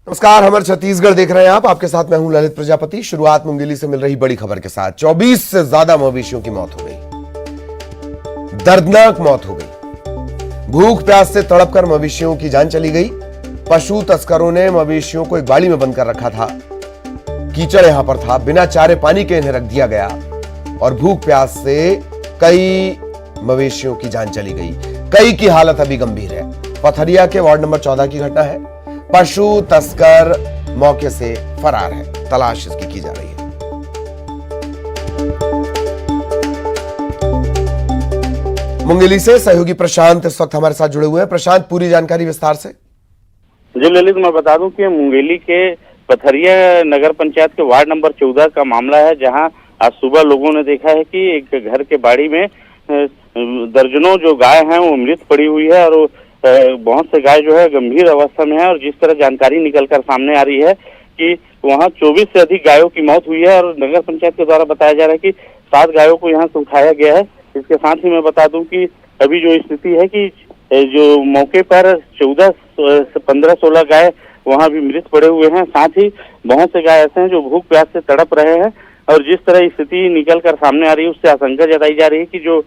नमस्कार, हमर छत्तीसगढ़ देख रहे हैं आप। आपके साथ मैं हूं ललित प्रजापति। शुरुआत मुंगेली से मिल रही बड़ी खबर के साथ। 24 से ज्यादा मवेशियों की मौत हो गई, दर्दनाक मौत हो गई। भूख प्यास से तड़पकर मवेशियों की जान चली गई। पशु तस्करों ने मवेशियों को एक बाड़ी में बंद कर रखा था। कीचड़ यहां पर था, बिना चारे पानी के इन्हें रख दिया गया और भूख प्यास से कई मवेशियों की जान चली गई। कई की हालत अभी गंभीर है। पथरिया के वार्ड नंबर 14 की घटना है। पशु तस्कर मौके से फरार है, तलाश इसकी की जा रही है। मुंगेली से सहयोगी प्रशांत इस वक्त हमारे साथ जुड़े हुए हैं। प्रशांत, पूरी जानकारी विस्तार से। जी ललित, मैं बता दूं कि मुंगेली के पथरिया नगर पंचायत के वार्ड नंबर 14 का मामला है, जहां आज सुबह लोगों ने देखा है कि एक घर के बाड़ी में दर्जनों जो गाय हैं वो मृत पड़ी हुई है और बहुत से गाय जो है गंभीर अवस्था में है। और जिस तरह जानकारी निकलकर सामने आ रही है कि वहां 24 से अधिक गायों की मौत हुई है और नगर पंचायत के द्वारा बताया जा रहा है कि 7 गायों को यहां से उठाया गया है। इसके साथ ही मैं बता दूं कि अभी जो स्थिति है कि जो मौके पर 14 से 15-16 गाय वहां भी मृत पड़े हुए हैं। साथ ही बहुत से गाय ऐसे हैं जो भूख प्यास से तड़प रहे हैं। और जिस तरह स्थिति निकल कर सामने आ रही है उससे आशंका जताई जा रही है कि जो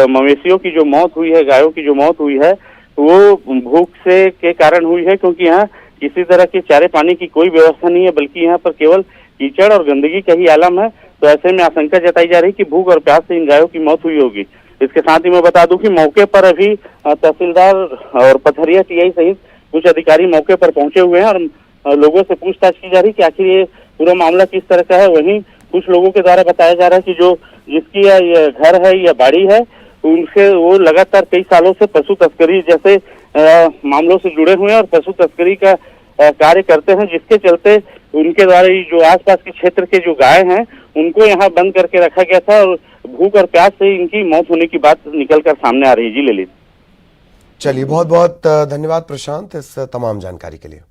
मवेशियों की जो मौत हुई है, गायों की जो मौत हुई है, वो भूख से के कारण हुई है, क्योंकि यहाँ किसी तरह के चारे पानी की कोई व्यवस्था नहीं है, बल्कि यहाँ पर केवल कीचड़ और गंदगी का ही आलम है। तो ऐसे में आशंका जताई जा रही है कि भूख और प्यास से इन गायों की मौत हुई होगी। इसके साथ ही मैं बता दूं कि मौके पर अभी तहसीलदार और पथरिया टीआई सहित कुछ अधिकारी मौके पर पहुंचे हुए हैं और लोगों से पूछताछ की जा रही है कि आखिर ये पूरा मामला किस तरह का है। वहीं कुछ लोगों के द्वारा बताया जा रहा है कि जो जिसकी ये घर है या बाड़ी है, उनसे वो लगातार कई सालों से पशु तस्करी जैसे मामलों से जुड़े हुए हैं और पशु तस्करी का कार्य करते हैं, जिसके चलते उनके द्वारा जो आसपास के क्षेत्र के जो गाय हैं उनको यहाँ बंद करके रखा गया था और भूख और प्यास से इनकी मौत होने की बात निकलकर सामने आ रही है। जी ललित। चलिए, बहुत बहुत धन्यवाद प्रशांत इस तमाम जानकारी के लिए।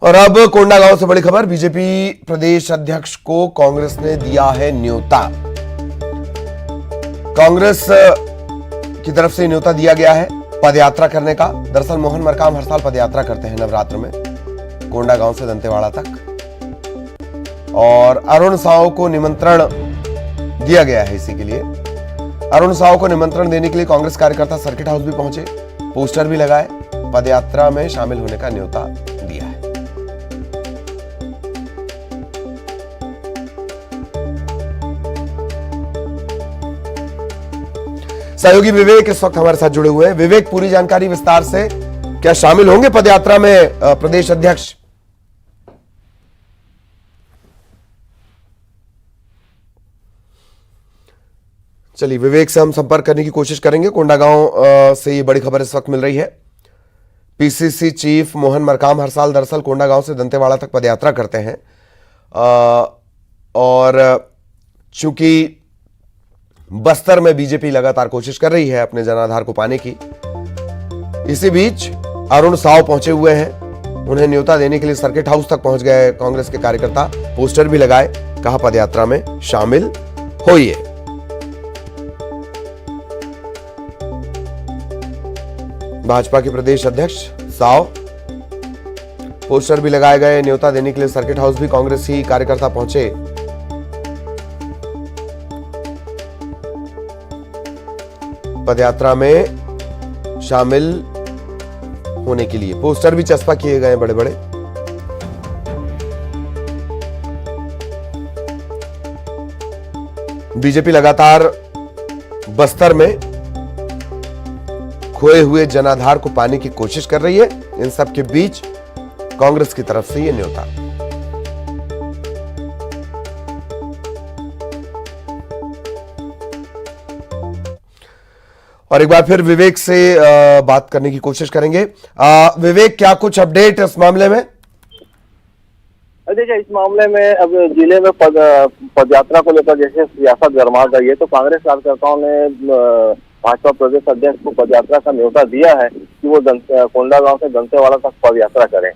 और अब कोंडागांव से बड़ी खबर। बीजेपी प्रदेश अध्यक्ष को कांग्रेस ने दिया है न्योता। कांग्रेस की तरफ से न्योता दिया गया है पदयात्रा करने का। दरअसल मोहन मरकाम हर साल पदयात्रा करते हैं नवरात्र में, कोंडागांव से दंतेवाड़ा तक। और अरुण साव को निमंत्रण दिया गया है इसी के लिए। अरुण साव को निमंत्रण देने के लिए कांग्रेस कार्यकर्ता सर्किट हाउस भी पहुंचे, पोस्टर भी लगाए, पदयात्रा में शामिल होने का न्योता दिया है। सहयोगी विवेक इस वक्त हमारे साथ जुड़े हुए हैं। विवेक, पूरी जानकारी विस्तार से। क्या शामिल होंगे पदयात्रा में प्रदेश अध्यक्ष? चलिए, विवेक से हम संपर्क करने की कोशिश करेंगे। कोंडागांव से ये बड़ी खबर इस वक्त मिल रही है। पीसीसी चीफ मोहन मरकाम हर साल दरअसल कोंडागांव से दंतेवाड़ा तक पदयात्रा करते हैं और चूंकि बस्तर में बीजेपी लगातार कोशिश कर रही है अपने जनाधार को पाने की, इसी बीच अरुण साव पहुंचे हुए हैं। उन्हें न्योता देने के लिए सर्किट हाउस तक पहुंच गए कांग्रेस के कार्यकर्ता, पोस्टर भी लगाए, कहा पदयात्रा में शामिल होइए। भाजपा के प्रदेश अध्यक्ष साव, पोस्टर भी लगाए गए, न्योता देने के लिए सर्किट हाउस भी कांग्रेसी कार्यकर्ता पहुंचे। पदयात्रा में शामिल होने के लिए पोस्टर भी चस्पा किए गए बड़े बड़े। बीजेपी लगातार बस्तर में खोए हुए जनाधार को पाने की कोशिश कर रही है। इन सब के बीच कांग्रेस की तरफ से यह न्योता। और एक बार फिर विवेक से बात करने की कोशिश करेंगे। विवेक, क्या कुछ अपडेट इस मामले में? देखिए, इस मामले में अब जिले में पदयात्रा को लेकर जैसे सियासत गरमा गई है, तो कांग्रेस कार्यकर्ताओं ने भाजपा प्रदेश अध्यक्ष को पदयात्रा का न्योता दिया है कि वो कोंडागांव से दंतेवाड़ा तक पदयात्रा करें।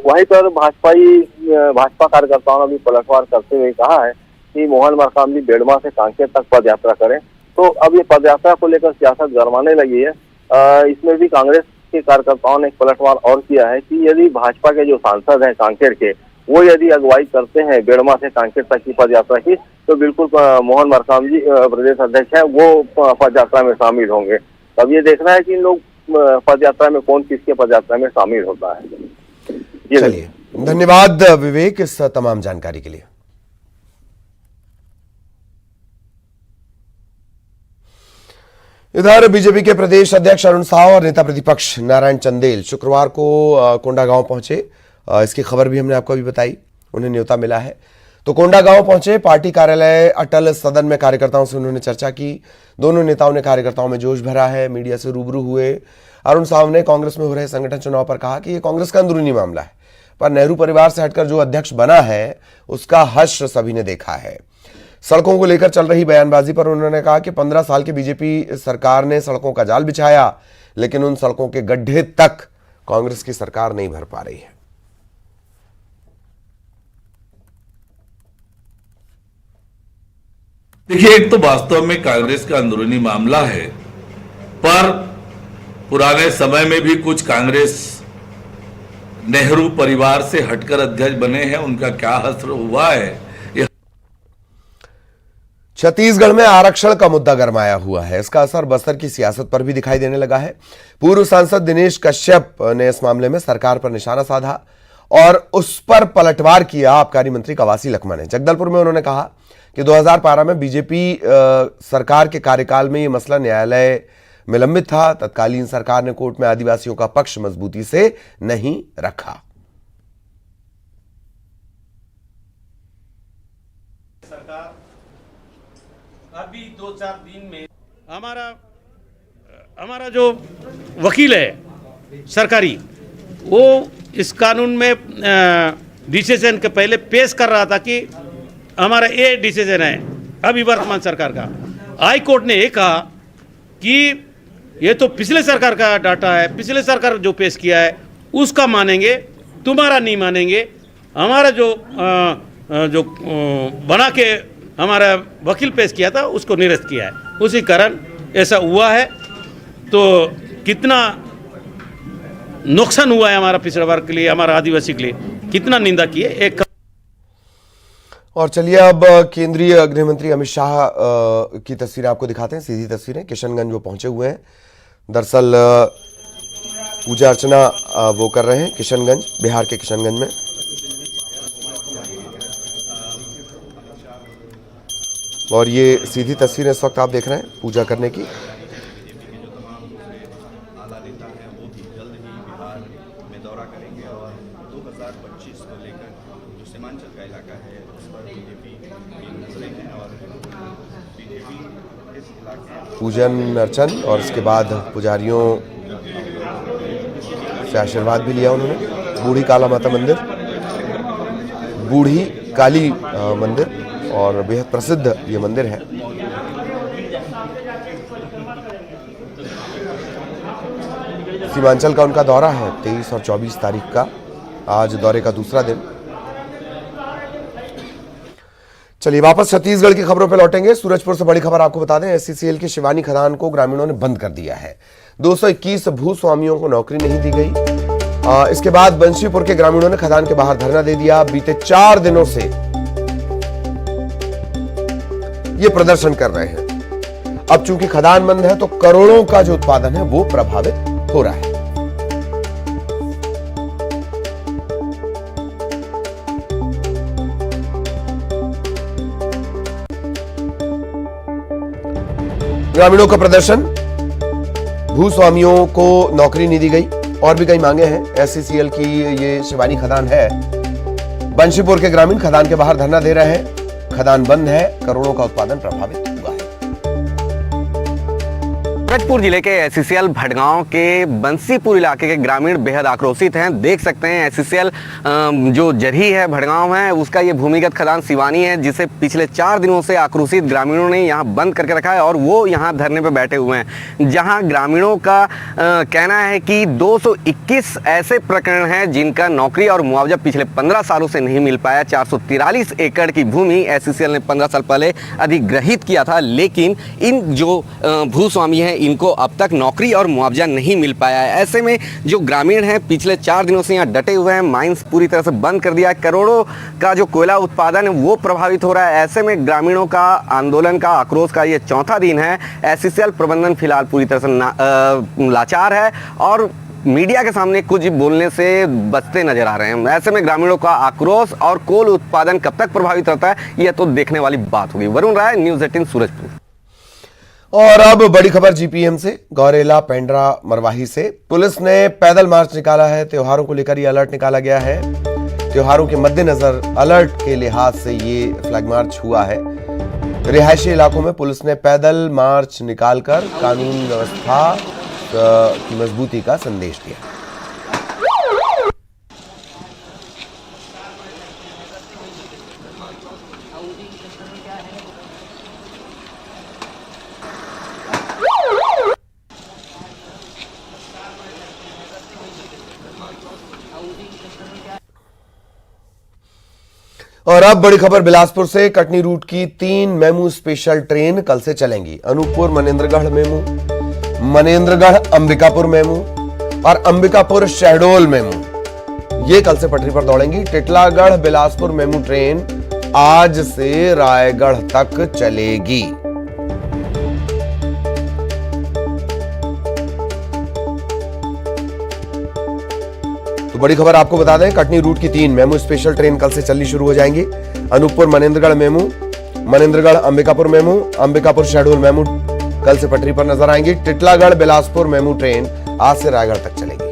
वहीं पर भाजपा कार्यकर्ताओं ने भी पलटवार करते हुए कहा है कि मोहन मरकाम जी बेड़मा से कांकेर तक पदयात्रा करें। तो अब ये पदयात्रा को लेकर सियासत गरमाने लगी है। इसमें भी कांग्रेस के कार्यकर्ताओं ने एक पलटवार और किया है कि यदि भाजपा के जो सांसद हैं कांकेर के, वो यदि अगुवाई करते हैं बेड़मा से कांकेर तक की पद यात्रा की, तो बिल्कुल मोहन मरकाम जी प्रदेश अध्यक्ष हैं, वो पद यात्रा में शामिल होंगे। अब ये देखना है कि इन लोग पद यात्रा में कौन किसके पद यात्रा में शामिल होता है। चलिए, धन्यवाद विवेक इस तमाम जानकारी के लिए। इधर बीजेपी के प्रदेश अध्यक्ष अरुण साव और नेता प्रतिपक्ष नारायण चंदेल शुक्रवार को कोंडागांव पहुंचे। इसकी खबर भी हमने आपको अभी बताई, उन्हें न्योता मिला है तो कोंडागांव पहुंचे। पार्टी कार्यालय अटल सदन में कार्यकर्ताओं से उन्होंने चर्चा की। दोनों नेताओं ने कार्यकर्ताओं में जोश भरा है, मीडिया से रूबरू हुए। अरुण साव ने कांग्रेस में हो रहे संगठन चुनाव पर कहा कि यह कांग्रेस का अंदरूनी मामला है, पर नेहरू परिवार से हटकर जो अध्यक्ष बना है उसका हश्र सभी ने देखा है। सड़कों को लेकर चल रही बयानबाजी पर उन्होंने कहा कि 15 साल की बीजेपी सरकार ने सड़कों का जाल बिछाया, लेकिन उन सड़कों के गड्ढे तक कांग्रेस की सरकार नहीं भर पा रही है। देखिए, एक तो वास्तव में कांग्रेस का अंदरूनी मामला है, पर पुराने समय में भी कुछ कांग्रेस नेहरू परिवार से हटकर अध्यक्ष बने हैं, उनका क्या हश्र हुआ है। छत्तीसगढ़ में आरक्षण का मुद्दा गरमाया हुआ है, इसका असर बस्तर की सियासत पर भी दिखाई देने लगा है। पूर्व सांसद दिनेश कश्यप ने इस मामले में सरकार पर निशाना साधा और उस पर पलटवार किया आबकारी मंत्री कवासी लखमा ने। जगदलपुर में उन्होंने कहा कि 2012 में बीजेपी सरकार के कार्यकाल में यह मसला न्यायालय में लंबित था। तत्कालीन सरकार ने कोर्ट में आदिवासियों का पक्ष मजबूती से नहीं रखा। अभी 2-4 दिन में हमारा जो वकील है सरकारी, वो इस कानून में डिसीजन के पहले पेश कर रहा था कि हमारा ये डिसीजन है अभी वर्तमान सरकार का। हाई कोर्ट ने ये कहा कि ये तो पिछले सरकार का डाटा है, पिछले सरकार जो पेश किया है उसका मानेंगे, तुम्हारा नहीं मानेंगे। हमारा जो बना के हमारा वकील पेश किया था उसको निरस्त किया है, उसी कारण ऐसा हुआ है। तो कितना नुकसान हुआ है हमारा पिछड़ा वर्ग के लिए, हमारा आदिवासी के लिए, कितना निंदा की है एक। और चलिए अब केंद्रीय गृह मंत्री अमित शाह की तस्वीरें आपको दिखाते हैं, सीधी तस्वीरें। किशनगंज वो पहुंचे हुए हैं, दरअसल पूजा अर्चना वो कर रहे हैं किशनगंज, बिहार के किशनगंज में। और ये सीधी तस्वीरें इस वक्त आप देख रहे हैं पूजा करने की। पूजन अर्चन और इसके बाद पुजारियों से आशीर्वाद भी लिया उन्होंने। बूढ़ी काला माता मंदिर, बूढ़ी काली मंदिर, और बेहद प्रसिद्ध ये मंदिर है। सीमांचल का उनका दौरा है 23 और 24 तारीख का, आज दौरे का दूसरा दिन। चलिए वापस छत्तीसगढ़ की खबरों पे लौटेंगे। सूरजपुर से बड़ी खबर आपको बता दें, एससीसीएल की शिवानी खदान को ग्रामीणों ने बंद कर दिया है। 221 भूस्वामियों को नौकरी नहीं दी गई। इसके बाद बंशीपुर के ग्रामीणों ने खदान के बाहर धरना दे दिया। बीते 4 दिनों से ये प्रदर्शन कर रहे हैं। अब चूंकि खदान बंद है तो करोड़ों का जो उत्पादन है वो प्रभावित हो रहा है। ग्रामीणों का प्रदर्शन, भूस्वामियों को नौकरी नहीं दी गई और भी कई मांगे हैं। एससीसीएल की ये शिवानी खदान है। बंशीपुर के ग्रामीण खदान के बाहर धरना दे रहे हैं। खदान बंद है, करोड़ों का उत्पादन प्रभावित हुआ है। सूरजपुर जिले के एससीसीएल भटगांव के बंसीपुर इलाके के ग्रामीण बेहद आक्रोशित हैं। देख सकते हैं एससीसीएल जो जरही है भटगांव है उसका ये भूमिगत खदान शिवानी है, जिसे पिछले 4 दिनों से आक्रोशित ग्रामीणों ने यहाँ बंद करके रखा है और वो यहाँ धरने पर बैठे हुए हैं। जहाँ ग्रामीणों का कहना है कि 221 ऐसे प्रकरण हैं जिनका नौकरी और मुआवजा पिछले 15 सालों से नहीं मिल पाया। 443 एकड़ की भूमि एससीसीएल ने 15 साल पहले अधिग्रहित किया था, लेकिन इन जो भूस्वामी हैं इनको अब तक नौकरी और मुआवजा नहीं मिल पाया है। ऐसे में जो ग्रामीण हैं पिछले 4 दिनों से यहाँ डटे हुए हैं, माइंस पूरी तरह से बंद कर दिया है, करोड़ों का जो कोयला उत्पादन है वो प्रभावित हो रहा है। ऐसे में ग्रामीणों का आंदोलन का, आक्रोश का ये चौथा दिन है। एससीसीएल प्रबंधन फिलहाल पूरी तरह से लाचार है और मीडिया के सामने कुछ बोलने से बचते नजर आ रहे हैं। ऐसे में ग्रामीणों का आक्रोश और कोल उत्पादन कब तक प्रभावित रहता है यह तो देखने वाली बात होगी। वरुण राय, न्यूज़ 18 सूरजपुर। और अब बड़ी खबर जीपीएम से। गौरेला, पेंड्रा, मरवाही से पुलिस ने पैदल मार्च निकाला है। त्योहारों को लेकर ये अलर्ट निकाला गया है। त्योहारों के मद्देनजर अलर्ट के लिहाज से ये फ्लैग मार्च हुआ है। रिहायशी इलाकों में पुलिस ने पैदल मार्च निकालकर कानून व्यवस्था की मजबूती का संदेश दिया। और अब बड़ी खबर बिलासपुर से। कटनी रूट की 3 मेमू स्पेशल ट्रेन कल से चलेंगी। अनूपपुर मनेंद्रगढ़ मेमू, मनेंद्रगढ़ अंबिकापुर मेमू और अंबिकापुर शहडोल मेमू ये कल से पटरी पर दौड़ेंगी। टिटलागढ़ बिलासपुर मेमू ट्रेन आज से रायगढ़ तक चलेगी। तो बड़ी खबर आपको बता दें, कटनी रूट की 3 मेमू स्पेशल ट्रेन कल से चलनी शुरू हो जाएंगी। Anuppur Manendragarh MEMU, Manendragarh Ambikapur MEMU, Ambikapur Shahdol MEMU कल से पटरी पर नजर आएंगी। टिटलागढ़ बिलासपुर मेमू ट्रेन आज से रायगढ़ तक चलेगी।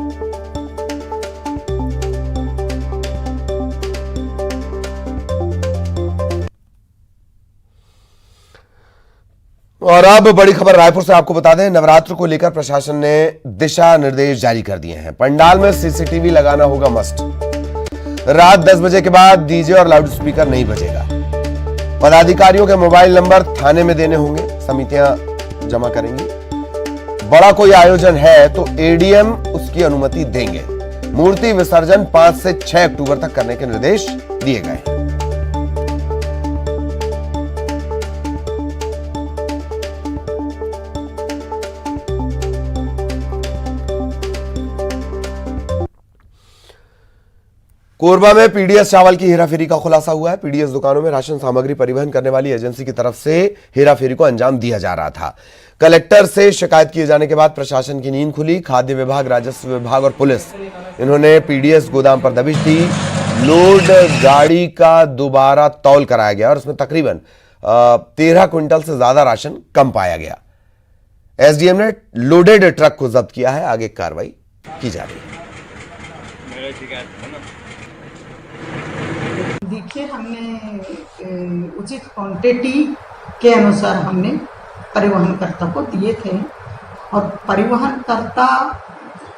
और अब बड़ी खबर रायपुर से आपको बता दें, नवरात्र को लेकर प्रशासन ने दिशा निर्देश जारी कर दिए हैं। पंडाल में सीसीटीवी लगाना होगा मस्ट। रात 10 बजे के बाद डीजे और लाउडस्पीकर नहीं बजेगा। पदाधिकारियों के मोबाइल नंबर थाने में देने होंगे, समितियां जमा करेंगी। बड़ा कोई आयोजन है तो एडीएम उसकी अनुमति देंगे। मूर्ति विसर्जन 5 से 6 अक्टूबर तक करने के निर्देश दिए गए हैं। कोरबा में पीडीएस चावल की हेराफेरी का खुलासा हुआ है। पीडीएस दुकानों में राशन सामग्री परिवहन करने वाली एजेंसी की तरफ से हेराफेरी को अंजाम दिया जा रहा था। कलेक्टर से शिकायत किए जाने के बाद प्रशासन की नींद खुली। खाद्य विभाग, राजस्व विभाग और पुलिस इन्होंने पीडीएस गोदाम पर दबिश दी। लोड गाड़ी का दोबारा तौल कराया गया और उसमें तकरीबन 13 क्विंटल से ज्यादा राशन कम पाया गया। एसडीएम ने लोडेड ट्रक को जब्त किया है। आगे कार्रवाई की जा रही है। देखिए, हमने उचित क्वांटिटी के अनुसार हमने परिवहनकर्ता को दिए थे और परिवहनकर्ता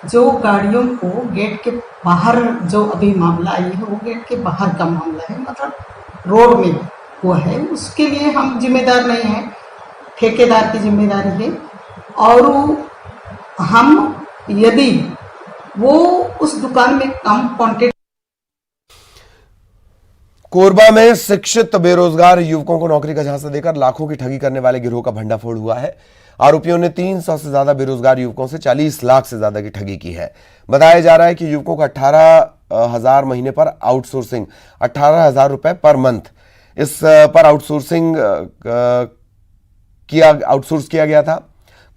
जो गाड़ियों को गेट के बाहर, जो अभी मामला आई है वो गेट के बाहर का मामला है, मतलब रोड में हुआ है, उसके लिए हम जिम्मेदार नहीं हैं, ठेकेदार की जिम्मेदारी है। और हम यदि वो उस दुकान में कम क्वांटिटी। कोरबा में शिक्षित बेरोजगार युवकों को नौकरी का झांसा देकर लाखों की ठगी करने वाले गिरोह का भंडाफोड़ हुआ है। आरोपियों ने 300 से ज्यादा बेरोजगार युवकों से 40 लाख से ज्यादा की ठगी की है। बताया जा रहा है कि युवकों को 18,000 महीने पर आउटसोर्सिंग, 18,000 रुपए पर मंथ इस पर आउटसोर्स किया गया था।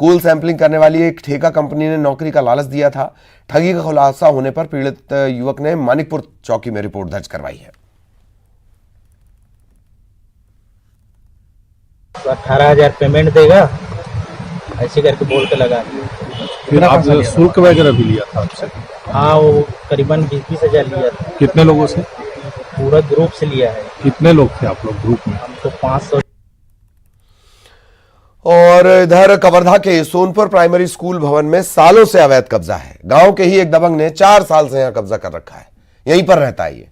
कूल सैंपलिंग करने वाली एक ठेका कंपनी ने नौकरी का लालच दिया था। ठगी का खुलासा होने पर पीड़ित युवक ने मानिकपुर चौकी में रिपोर्ट दर्ज करवाई है। 18,000 पेमेंट देगा, ऐसे करके बोल के लगा। फिर आप शुल्क वगैरह भी लिया था आपसे? हाँ, वो करीबन 20,000 लिया था। कितने लोगों से? पूरा ग्रुप से लिया है। कितने लोग थे आप लोग ग्रुप में? हम तो 500। और इधर कवर्धा के सोनपुर प्राइमरी स्कूल भवन में सालों से अवैध कब्जा है। गांव के ही एक दबंग ने 4 साल से यहां कब्जा कर रखा है, यहीं पर रहता है ये।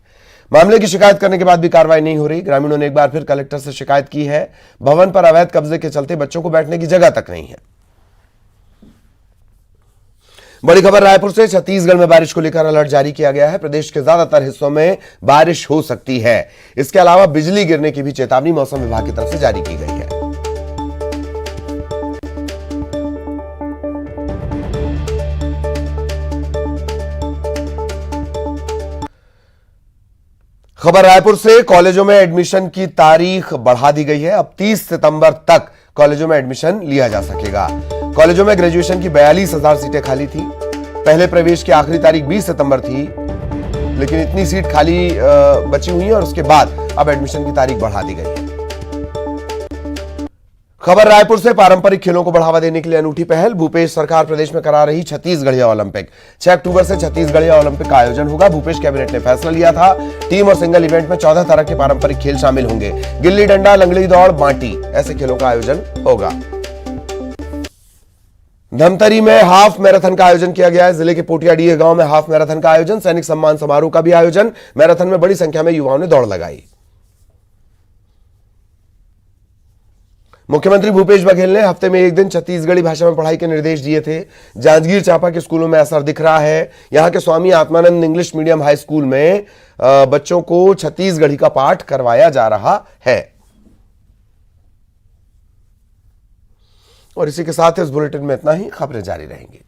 मामले की शिकायत करने के बाद भी कार्रवाई नहीं हो रही। ग्रामीणों ने एक बार फिर कलेक्टर से शिकायत की है। भवन पर अवैध कब्जे के चलते बच्चों को बैठने की जगह तक नहीं है। बड़ी खबर रायपुर से। छत्तीसगढ़ में बारिश को लेकर अलर्ट जारी किया गया है। प्रदेश के ज्यादातर हिस्सों में बारिश हो सकती है। इसके अलावा बिजली गिरने की भी चेतावनी मौसम विभाग की तरफ से जारी की गई है। खबर रायपुर से, कॉलेजों में एडमिशन की तारीख बढ़ा दी गई है। अब 30 सितंबर तक कॉलेजों में एडमिशन लिया जा सकेगा। कॉलेजों में ग्रेजुएशन की 42,000 सीटें खाली थी। पहले प्रवेश की आखिरी तारीख 20 सितंबर थी, लेकिन इतनी सीट खाली बची हुई है और उसके बाद अब एडमिशन की तारीख बढ़ा दी गई है। खबर रायपुर से, पारंपरिक खेलों को बढ़ावा देने के लिए अनूठी पहल। भूपेश सरकार प्रदेश में करा रही छत्तीसगढ़िया ओलंपिक। 6 अक्टूबर से छत्तीसगढ़िया ओलंपिक का आयोजन होगा। भूपेश कैबिनेट ने फैसला लिया था। टीम और सिंगल इवेंट में 14 तरह के पारंपरिक खेल शामिल होंगे। गिल्ली डंडा, लंगड़ी दौड़, बांटी, ऐसे खेलों का आयोजन होगा। धमतरी में हाफ मैराथन का आयोजन किया गया है। जिले के पोटियाडीह गांव में हाफ मैराथन का आयोजन, सैनिक सम्मान समारोह का भी आयोजन। मैराथन में बड़ी संख्या में युवाओं ने दौड़ लगाई। मुख्यमंत्री भूपेश बघेल ने हफ्ते में एक दिन छत्तीसगढ़ी भाषा में पढ़ाई के निर्देश दिए थे। जांजगीर चांपा के स्कूलों में असर दिख रहा है। यहां के Swami Atmanand English medium high school में बच्चों को छत्तीसगढ़ी का पाठ करवाया जा रहा है। और इसी के साथ इस बुलेटिन में इतना ही। खबरें जारी रहेंगी।